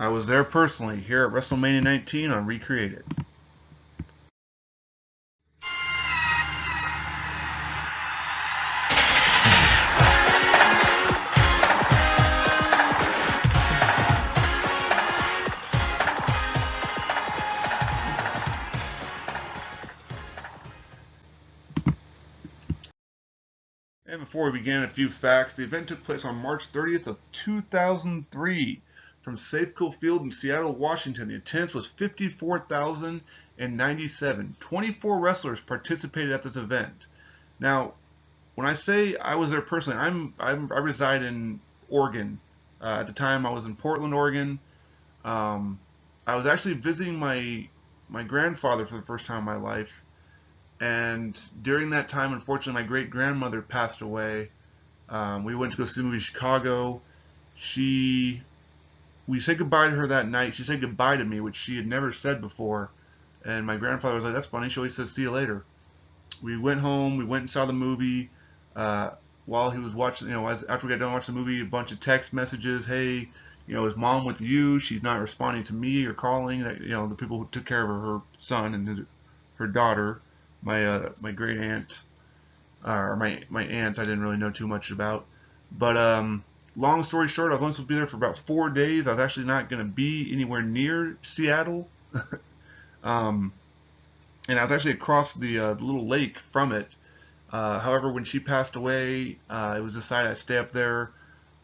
I was there personally here at WrestleMania 19 on Recreated. And before we begin, a few facts. The event took place on March 30th of 2003 from Safeco Field in Seattle, Washington. The attendance was 54,097. 24 wrestlers participated at this event. Now, when I say I was there personally, I reside in Oregon. At the time, I was in Portland, Oregon. I was actually visiting my grandfather for the first time in my life, and during that time, unfortunately, my great grandmother passed away. We went to go see the movie Chicago. She We said goodbye to her that night. She said goodbye to me, which she had never said before. And my grandfather was like, "That's funny." She always says, "See you later." We went home. We went and saw the movie. While he was watching, after we got done watching the movie, a bunch of text messages. Hey, is mom with you? She's not responding to me or calling. The people who took care of her son and her daughter, my great aunt, or my aunt. I didn't really know too much about, but long story short, I was only supposed to be there for about 4 days. I was actually not going to be anywhere near Seattle. um, and I was actually across the little lake from it. However, when she passed away, it was decided I'd stay up there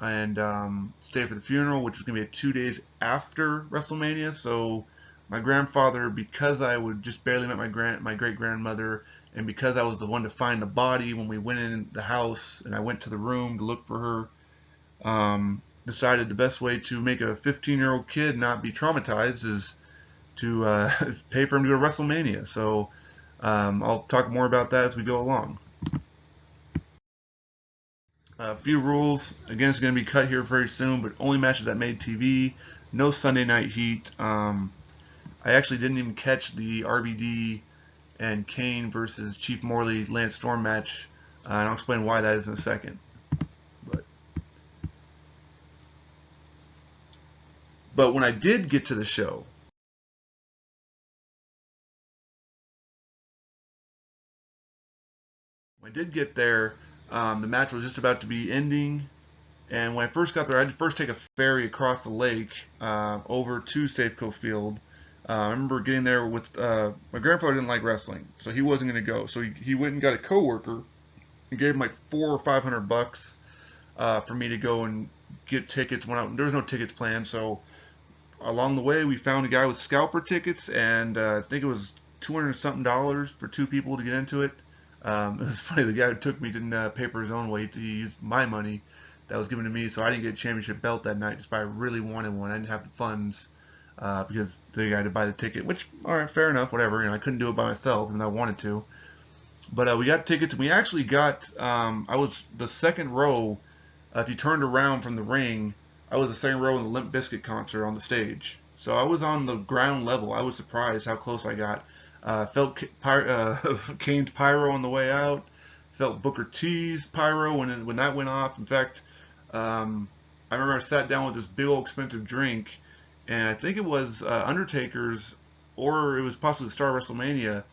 and stay for the funeral, which was going to be 2 days after WrestleMania. So my grandfather, because I would just barely met my great grandmother, and because I was the one to find the body when we went in the house and I went to the room to look for her, decided the best way to make a 15-year-old kid not be traumatized is to pay for him to go to WrestleMania. So I'll talk more about that as we go along. A few rules. Again, it's going to be cut here very soon, but only matches that made TV. No Sunday Night Heat. I actually didn't even catch the RVD and Kane versus Chief Morley Lance Storm match, and I'll explain why that is in a second. But when I did get to the show, when I did get there, the match was just about to be ending. And when I first got there, I had to first take a ferry across the lake over to Safeco Field. I remember getting there with my grandfather didn't like wrestling, so he wasn't going to go. So he went and got a coworker and gave him like $400 or $500 for me to go and get tickets. There was no tickets planned, so along the way we found a guy with scalper tickets, and I think it was $200 for two people to get into it. It was funny. The guy who took me didn't pay for his own way. He used my money that was given to me, so I didn't get a championship belt that night. Just I really wanted one. I didn't have the funds because the guy had to buy the ticket. Which, all right, fair enough, whatever. I couldn't do it by myself, and I wanted to. But we got tickets, and we actually got. I was the second row. If you turned around from the ring, I was the second row in the Limp Bizkit concert on the stage. So I was on the ground level. I was surprised how close I got. Felt Kane's pyro on the way out. Felt Booker T's pyro when that went off. In fact, I remember I sat down with this big old expensive drink, and I think it was Undertaker's, or it was possibly the Star of WrestleMania.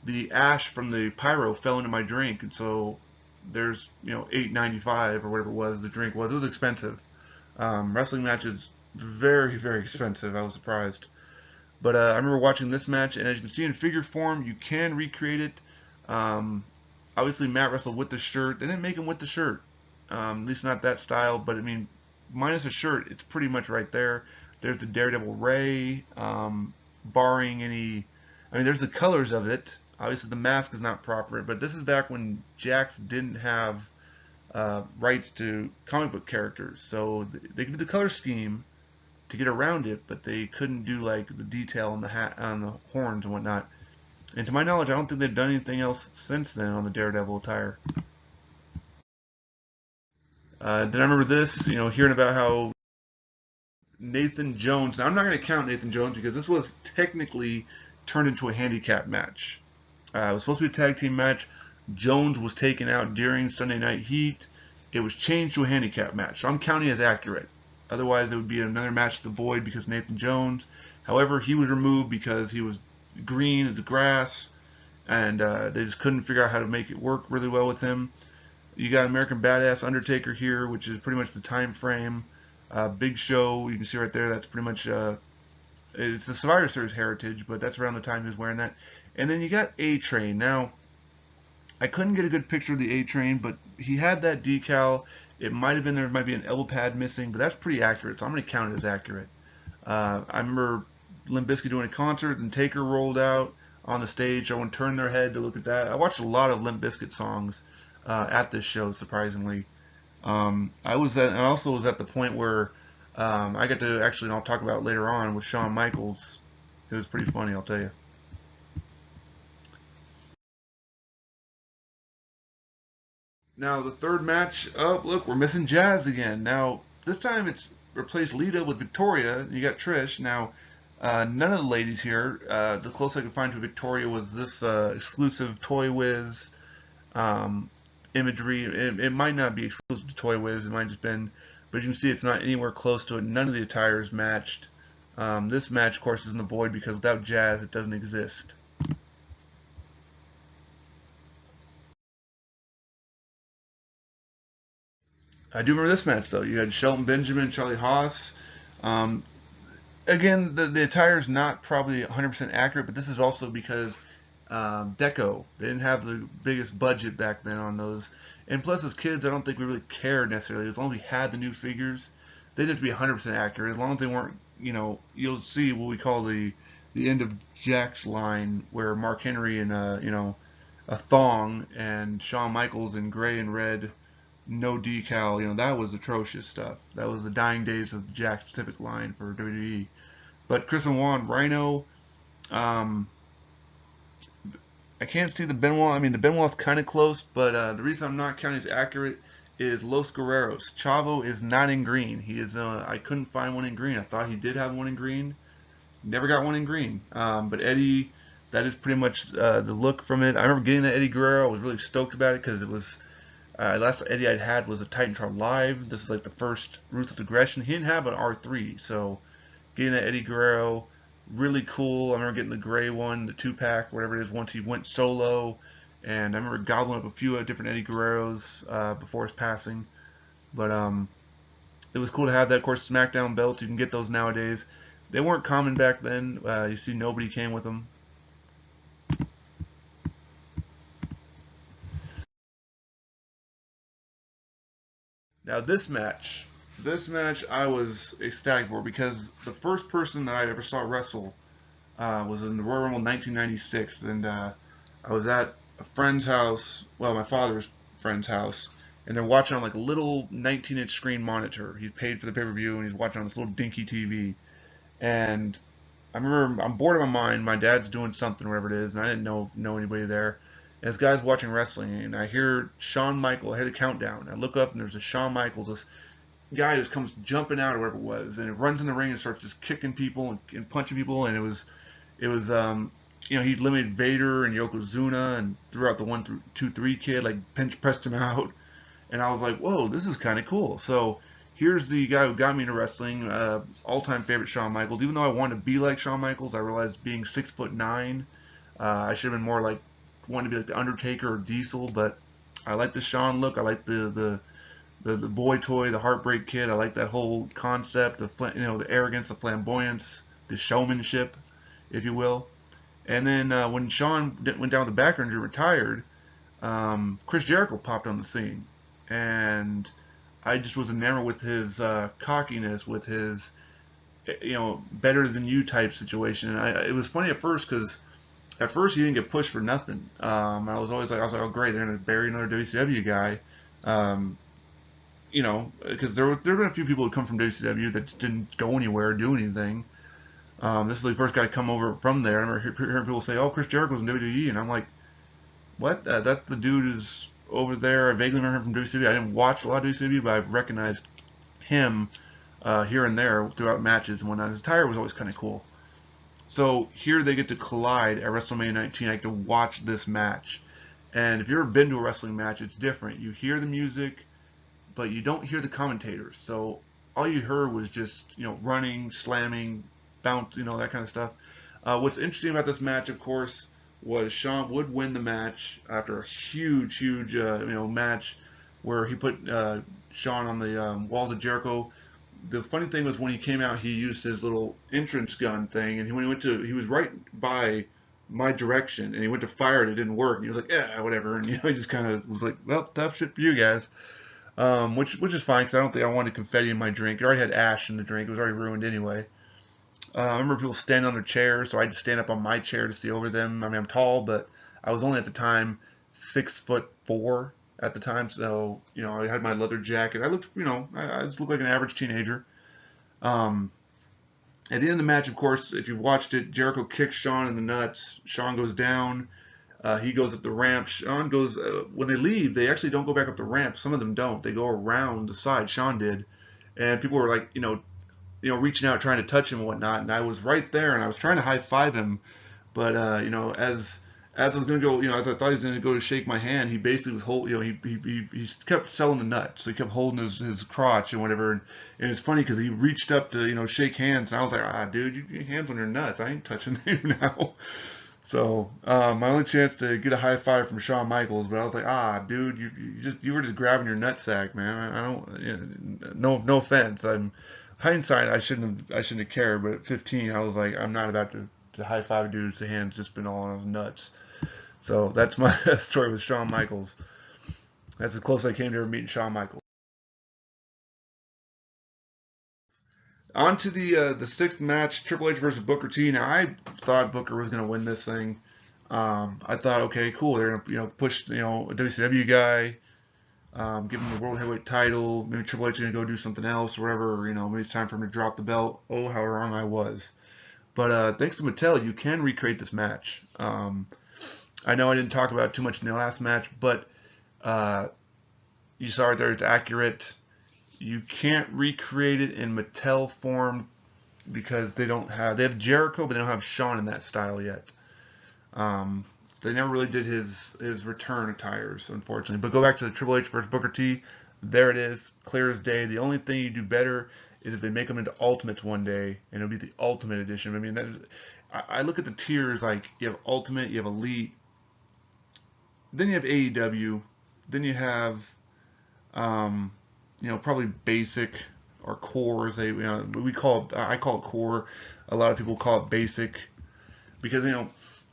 The ash from the pyro fell into my drink, and so there's $8.95 or whatever it was the drink was. It was expensive. Wrestling matches very, very expensive. I was surprised. But I remember watching this match, and as you can see in figure form, you can recreate it. Obviously, Matt wrestled with the shirt. They didn't make him with the shirt, at least not that style. But I mean, minus a shirt, it's pretty much right there. There's the Daredevil Ray, barring any. I mean, there's the colors of it. Obviously, the mask is not proper, but this is back when Jakks didn't have rights to comic book characters, so they could do the color scheme to get around it, but they couldn't do like the detail on the hat, on the horns and whatnot. And to my knowledge, I don't think they've done anything else since then on the Daredevil attire. Then I remember this, hearing about how Nathan Jones. Now I'm not going to count Nathan Jones because this was technically turned into a handicap match. It was supposed to be a tag team match. Jones was taken out during Sunday Night Heat. It was changed to a handicap match, so I'm counting as accurate. Otherwise, it would be another match to the Void because Nathan Jones. However, he was removed because he was green as the grass, and they just couldn't figure out how to make it work really well with him. You got American Badass Undertaker here, which is pretty much the time frame. Big Show, you can see right there, that's pretty much it's the Survivor Series heritage, but that's around the time he was wearing that. And then you got A-Train. Now, I couldn't get a good picture of the A-Train, but he had that decal. It might have been there might be an elbow pad missing, but that's pretty accurate, so I'm going to count it as accurate. I remember Limp Bizkit doing a concert, and Taker rolled out on the stage. Everyone turned their head to look at that. I watched a lot of Limp Bizkit songs at this show, surprisingly. I also was at the point where I got to actually, and I'll talk about it later on, with Shawn Michaels. It was pretty funny, I'll tell you. Now the third match, oh look, we're missing Jazz again. Now this time it's replaced Lita with Victoria. You got Trish. Now none of the ladies here. The closest I could find to Victoria was this exclusive Toy Wiz imagery. It might not be exclusive to Toy Wiz. It might just been, but you can see it's not anywhere close to it. None of the attires matched. This match, of course, is in the void because without Jazz, it doesn't exist. I do remember this match though. You had Shelton Benjamin, Charlie Haas. Um, Again, the attire is not probably 100% accurate, but this is also because Deco, they didn't have the biggest budget back then on those. And plus, as kids, I don't think we really cared necessarily. As long as we had the new figures, they didn't have to be 100% accurate. As long as they weren't, you'll see what we call the end of Jack's line, where Mark Henry and a thong, and Shawn Michaels in gray and red, no decal. That was atrocious stuff. That was the dying days of the Jack Pacific line for WWE. But Chris Benoit and Rhino, um, I can't see the Benoit. I mean, the Benoit's kind of close, but the reason I'm not counting as accurate is Los Guerreros. Chavo is not in green. He is. I couldn't find one in green. I thought he did have one in green. Never got one in green. But Eddie, that is pretty much the look from it. I remember getting that Eddie Guerrero. I was really stoked about it because it was last Eddie I'd had was a Titantron Live. This is like the first Ruthless Aggression. He didn't have an R3, so getting that Eddie Guerrero, really cool. I remember getting the gray one, the 2-pack, whatever it is, once he went solo. And I remember gobbling up a few different Eddie Guerreros before his passing. But it was cool to have that. Of course, SmackDown belts, you can get those nowadays. They weren't common back then. You see nobody came with them. Now this match I was ecstatic for because the first person that I ever saw wrestle was in the Royal Rumble 1996, and I was at a friend's house, well, my father's friend's house, and they're watching on like a little 19-inch screen monitor. He paid for the pay-per-view, and he's watching on this little dinky TV. And I remember I'm bored of my mind. My dad's doing something, whatever it is, and I didn't know anybody there. And this guy's watching wrestling, and I hear Shawn Michaels. I hear the countdown. I look up, and there's a Shawn Michaels. This guy just comes jumping out, or whatever it was, and it runs in the ring and starts just kicking people and punching people. And it was he eliminated Vader and Yokozuna and threw out the 1, 2, 3 kid, like pinch pressed him out. And I was like, whoa, this is kind of cool. So here's the guy who got me into wrestling, all-time favorite Shawn Michaels. Even though I wanted to be like Shawn Michaels, I realized being 6'9", I should have been more like wanted to be like the Undertaker or Diesel. But I like the Shawn look. I like the boy toy, the Heartbreak Kid. I like that whole concept, the arrogance, the flamboyance, the showmanship, if you will. And then when Shawn went down with the back injury, retired, Chris Jericho popped on the scene, and I just was enamored with his cockiness, with his better than you type situation. And it was funny at first because at first he didn't get pushed for nothing. I was like, oh great, they're gonna bury another WCW guy. Because there have been a few people who come from WCW that just didn't go anywhere, do anything. This is the first guy to come over from there. I remember hearing people say, "Oh, Chris Jericho's in WWE," and I'm like, "What? That's the dude who's over there." I vaguely remember him from WCW. I didn't watch a lot of WCW, but I recognized him here and there throughout matches and whatnot. His attire was always kind of cool. So here they get to collide at WrestleMania 19. I get to watch this match, and if you've ever been to a wrestling match, it's different. You hear the music, but you don't hear the commentators. So all you heard was just running, slamming, bounce, that kind of stuff. What's interesting about this match, of course, was Shawn would win the match after a huge, huge match where he put Shawn on the walls of Jericho. The funny thing was when he came out, he used his little entrance gun thing, and when he was right by my direction, and he went to fire it, it didn't work. And he was like, yeah, whatever, and he just kind of was like, well, tough shit for you guys, which is fine because I don't think I wanted confetti in my drink. It already had ash in the drink; it was already ruined anyway. I remember people standing on their chairs, so I had to stand up on my chair to see over them. I mean, I'm tall, but I was only at the time 6'4" at the time, so I had my leather jacket. I looked, I just looked like an average teenager. Um, at the end of the match, of course, if you watched it, Jericho kicks Shawn in the nuts. Shawn goes down. He goes up the ramp. Shawn goes. When they leave, they actually don't go back up the ramp. Some of them don't. They go around the side. Shawn did, and people were like, reaching out, trying to touch him and whatnot. And I was right there, and I was trying to high five him, but as I was gonna go, as I thought he was gonna go to shake my hand, he basically was holding, he kept selling the nuts, so he kept holding his crotch and whatever. And it's funny because he reached up to shake hands, and I was like, dude, your hands on your nuts, I ain't touching you now. So my only chance to get a high five from Shawn Michaels, but I was like, dude, you were just grabbing your nutsack, man. I don't, no offense. I'm hindsight, I shouldn't have cared, but at 15, I was like, I'm not about to high five a dude's hands just been all on his nuts. So that's my story with Shawn Michaels. That's as close as I came to ever meeting Shawn Michaels. On to the sixth match, Triple H versus Booker T. Now I thought Booker was going to win this thing. I thought, okay, cool. They're going to push a WCW guy, give him the World Heavyweight title. Maybe Triple H is going to go do something else, or whatever. Maybe it's time for him to drop the belt. Oh, how wrong I was. But thanks to Mattel, you can recreate this match. I know I didn't talk about it too much in the last match, but uh, you saw it there. It's accurate. You can't recreate it in Mattel form because they have Jericho, but they don't have Shawn in that style yet. Um, they never really did his return attires, unfortunately. But go back to the Triple H versus Booker T. There it is, clear as day. The only thing you do better is if they make them into Ultimates one day, and it'll be the Ultimate Edition. I mean, I look at the tiers like you have Ultimate, you have Elite, then you have AEW, then you have probably Basic or Core. As we call it, I call it Core. A lot of people call it Basic because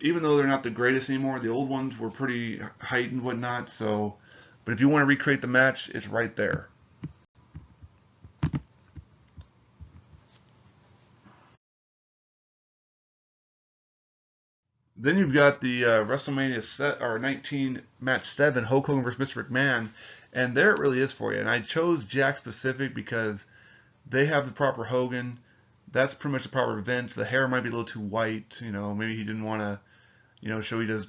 even though they're not the greatest anymore, the old ones were pretty hyped and whatnot. So, but if you want to recreate the match, it's right there. Then you've got the WrestleMania 19 match 7, Hulk Hogan versus Mr. McMahon, and there it really is for you. And I chose Jack Specific because they have the proper Hogan. That's pretty much the proper Vince. The hair might be a little too white. Maybe he didn't want to, show he does,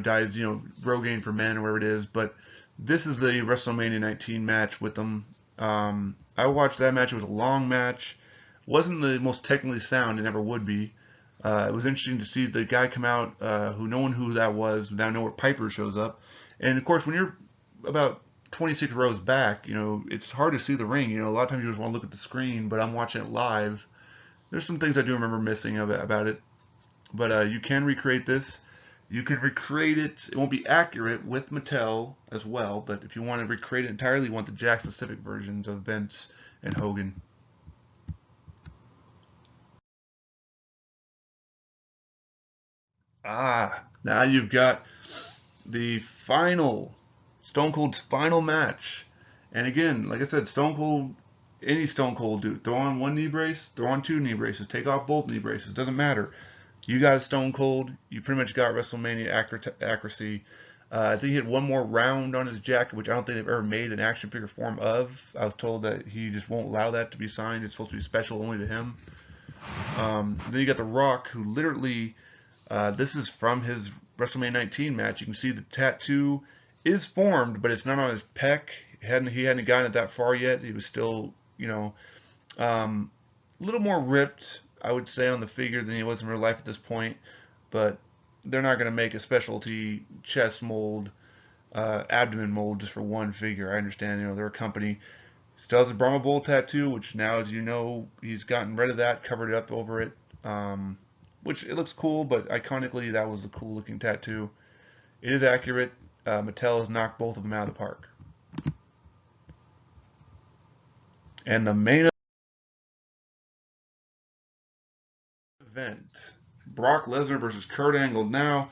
dyes, Rogaine for men or whatever it is. But this is the WrestleMania 19 match with them. I watched that match. It was a long match. Wasn't the most technically sound. It never would be. It was interesting to see the guy come out who no one knew who that was. Now know where Piper shows up. And of course, when you're about 26 rows back, it's hard to see the ring. A lot of times you just want to look at the screen, but I'm watching it live. There's some things I do remember missing about it. But you can recreate this. You can recreate it. It won't be accurate with Mattel as well, but if you want to recreate it entirely, you want the Jack specific versions of Vince and Hogan. Now you've got the final Stone Cold's final match. And again, like I said, Stone Cold, any Stone Cold dude, throw on one knee brace, throw on two knee braces, take off both knee braces, doesn't matter. You got a Stone Cold, you pretty much got WrestleMania accuracy. I think he had one more round on his jacket, which I don't think they've ever made an action figure form of. I was told that he just won't allow that to be signed. It's supposed to be special only to him. Then you got The Rock, who literally, this is from his WrestleMania 19 match. You can see the tattoo is formed, but it's not on his pec. He hadn't gotten it that far yet. He was still, a little more ripped, I would say, on the figure than he was in real life at this point. But they're not going to make a specialty chest mold, abdomen mold just for one figure. I understand, they're a company. Still has a Brahma Bull tattoo, which now, as you know, he's gotten rid of that, covered it up over it, which it looks cool, but iconically, that was a cool looking tattoo. It is accurate. Mattel has knocked both of them out of the park. And the main event, Brock Lesnar versus Kurt Angle. Now,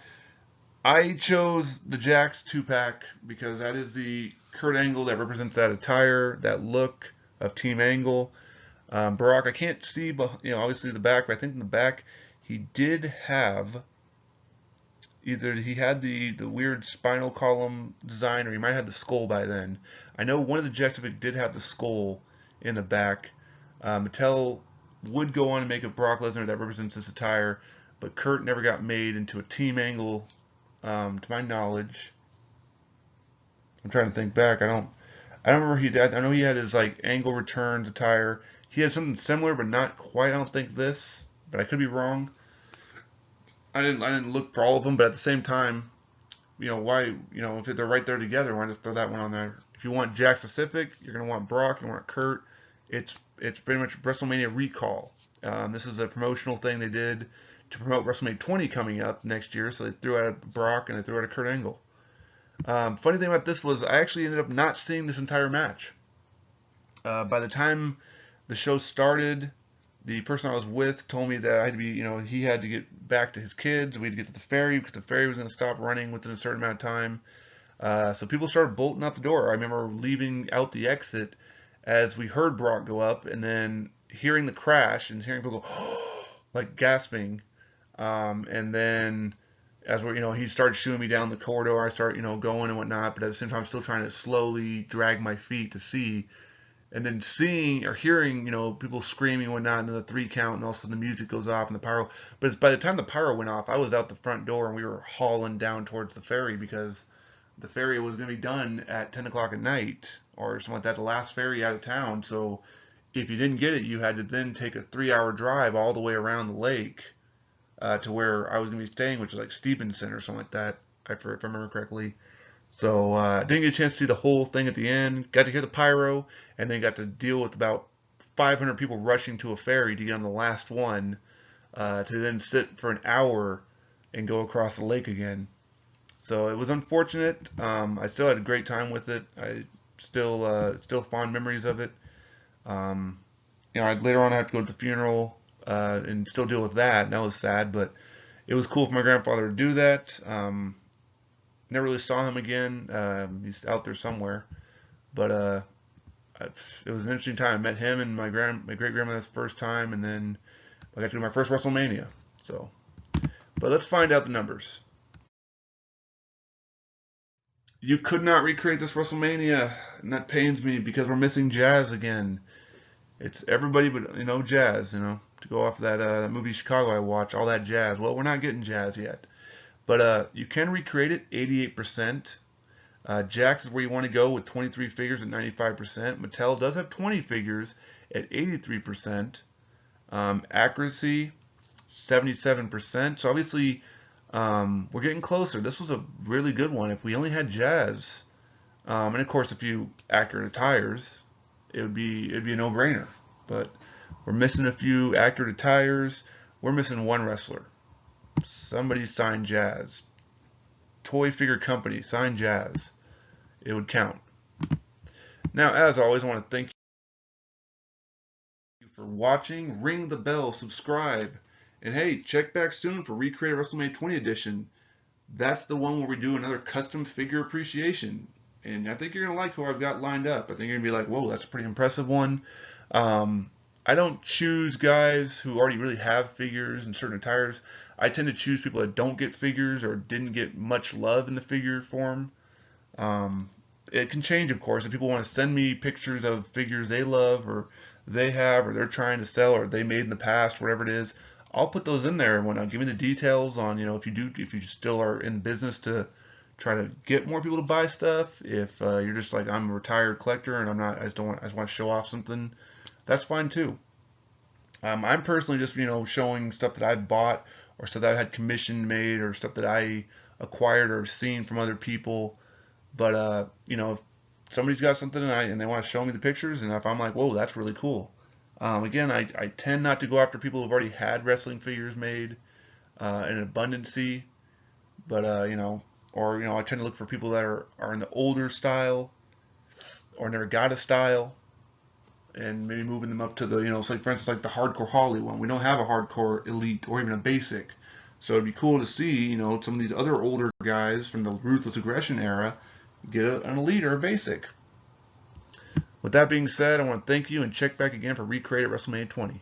I chose the Jax 2-pack because that is the Kurt Angle that represents that attire, that look of Team Angle. Brock, I can't see, but obviously the back. But I think in the back he did have either he had the weird spinal column design, or he might have the skull by then. I know one of the Jacksonville did have the skull in the back. Mattel would go on and make a Brock Lesnar that represents this attire, but Kurt never got made into a Team Angle, to my knowledge. I'm trying to think back. I don't remember he did. I know he had his like Angle Returns attire. He had something similar, but not quite. I don't think this, but I could be wrong. I didn't look for all of them, but at the same time, why, if they're right there together, why just throw that one on there? If you want Jack specific, you're gonna want Brock, you want Kurt. It's pretty much WrestleMania recall. This is a promotional thing they did to promote WrestleMania 20 coming up next year, so they threw out a Brock and they threw out a Kurt Angle. Funny thing about this was I actually ended up not seeing this entire match. By the time the show started, the person I was with told me that I had to be, he had to get back to his kids. We had to get to the ferry because the ferry was going to stop running within a certain amount of time. So people started bolting out the door. I remember leaving out the exit as we heard Brock go up, and then hearing the crash and hearing people go, like gasping. And then as we're, he started shooing me down the corridor. I started, going and whatnot, but at the same time, I'm still trying to slowly drag my feet to see. And then seeing or hearing, people screaming and whatnot, and then the 3 count, and all of a sudden the music goes off and the pyro. But by the time the pyro went off, I was out the front door and we were hauling down towards the ferry because the ferry was going to be done at 10 o'clock at night or something like that, the last ferry out of town. So if you didn't get it, you had to then take a 3-hour drive all the way around the lake to where I was going to be staying, which is like Stevenson or something like that, if I remember correctly. So didn't get a chance to see the whole thing at the end. Got to hear the pyro, and then got to deal with about 500 people rushing to a ferry to get on the last one, to then sit for an hour and go across the lake again. So it was unfortunate. I still had a great time with it. I still fond memories of it. Later on I had to go to the funeral and still deal with that. And that was sad, but it was cool for my grandfather to do that. Never really saw him again. He's out there somewhere. But it was an interesting time. I met him and my great grandmother's first time, and then I got to do my first WrestleMania. So, but let's find out the numbers. You could not recreate this WrestleMania, and that pains me because we're missing Jazz again. It's everybody but Jazz. To go off that movie Chicago I watched, all that Jazz. Well, we're not getting Jazz yet. But you can recreate it, 88%. Jax is where you want to go with 23 figures at 95%. Mattel does have 20 figures at 83%. Accuracy, 77%. So obviously, we're getting closer. This was a really good one. If we only had Jazz, and of course, if you accurate attires, it'd be a no-brainer. But we're missing a few accurate attires. We're missing one wrestler. Somebody signed Jazz. Toy Figure Company signed Jazz. It would count. Now, as always, I want to thank you for watching. Ring the bell, subscribe, and hey, check back soon for Recreate WrestleMania 20 edition. That's the one where we do another custom figure appreciation. And I think you're going to like who I've got lined up. I think you're going to be like, whoa, that's a pretty impressive one. I don't choose guys who already really have figures and certain attires. I tend to choose people that don't get figures or didn't get much love in the figure form. It can change, of course. If people want to send me pictures of figures they love or they have or they're trying to sell or they made in the past, whatever it is, I'll put those in there. When I give me the details on, if you still are in business to try to get more people to buy stuff. If you're just like, I'm a retired collector and I just want to show off something, that's fine too. I'm personally just, showing stuff that I've bought or stuff that I had commissioned made or stuff that I acquired or seen from other people. But, somebody's got something and they want to show me the pictures, and if I'm like, whoa, that's really cool. Again, I tend not to go after people who've already had wrestling figures made in abundancy, but or I tend to look for people that are in the older style or never got a style, and maybe moving them up to the so like for instance like the hardcore Holly one. We don't have a hardcore elite or even a basic, so it'd be cool to see some of these other older guys from the Ruthless Aggression era get an elite or a basic. With that being said, I want to thank you and check back again for Recreate at WrestleMania 20.